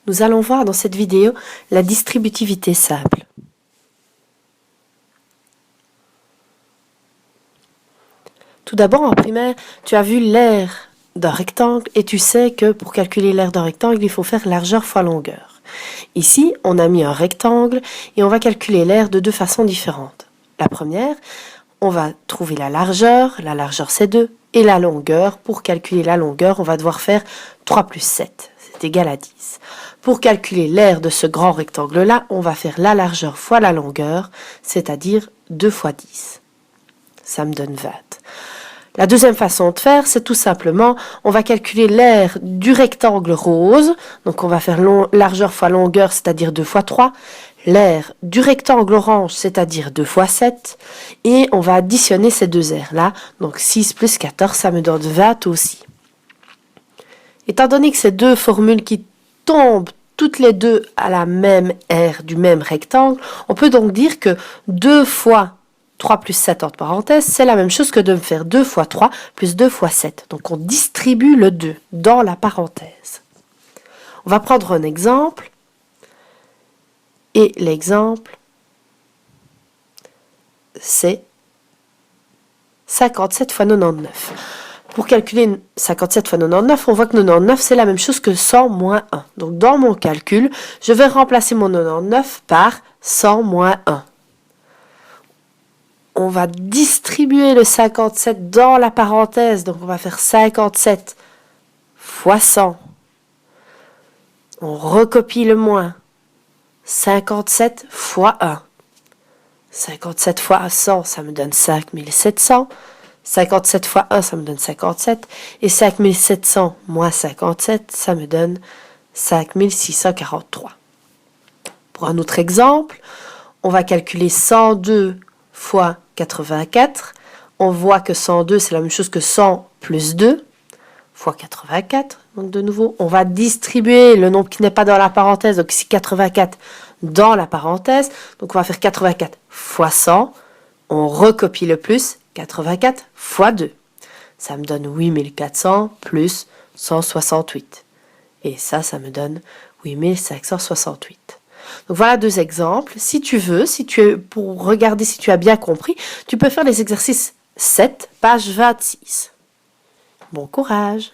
Nous allons voir dans cette vidéo la distributivité simple. Tout d'abord, en primaire, tu as vu l'aire d'un rectangle et tu sais que pour calculer l'aire d'un rectangle, il faut faire largeur fois longueur. Ici, on a mis un rectangle et on va calculer l'aire de deux façons différentes. La première, on va trouver la largeur c'est 2, et la longueur. Pour calculer la longueur, on va devoir faire 3 plus 7, c'est égal à 10. Pour calculer l'aire de ce grand rectangle-là, on va faire la largeur fois la longueur, c'est-à-dire 2 fois 10. Ça me donne 20. La deuxième façon de faire, c'est tout simplement, on va calculer l'aire du rectangle rose, donc on va faire largeur fois longueur, c'est-à-dire 2 fois 3, l'aire du rectangle orange, c'est-à-dire 2 fois 7, et on va additionner ces deux aires-là, donc 6 plus 14, ça me donne 20 aussi. Étant donné que ces deux formules qui tombent toutes les deux à la même aire du même rectangle, on peut donc dire que 2 fois 3 plus 7 entre parenthèses, c'est la même chose que de me faire 2 fois 3 plus 2 fois 7. Donc on distribue le 2 dans la parenthèse. On va prendre un exemple. Et l'exemple, c'est 57 fois 99. Pour calculer 57 fois 99, on voit que 99, c'est la même chose que 100 moins 1. Donc dans mon calcul, je vais remplacer mon 99 par 100 moins 1. On va distribuer le 57 dans la parenthèse. Donc, on va faire 57 fois 100. On recopie le moins. 57 fois 1. 57 fois 100, ça me donne 5700. 57 fois 1, ça me donne 57. Et 5700 moins 57, ça me donne 5643. Pour un autre exemple, on va calculer 102 fois 84, on voit que 102 c'est la même chose que 100 plus 2 fois 84, donc de nouveau on va distribuer le nombre qui n'est pas dans la parenthèse, donc ici 84 dans la parenthèse, donc on va faire 84 fois 100, on recopie le plus, 84 fois 2, ça me donne 8400 plus 168, et ça me donne 8568. Donc voilà deux exemples. Si tu veux, pour regarder si tu as bien compris, tu peux faire les exercices 7, page 26. Bon courage!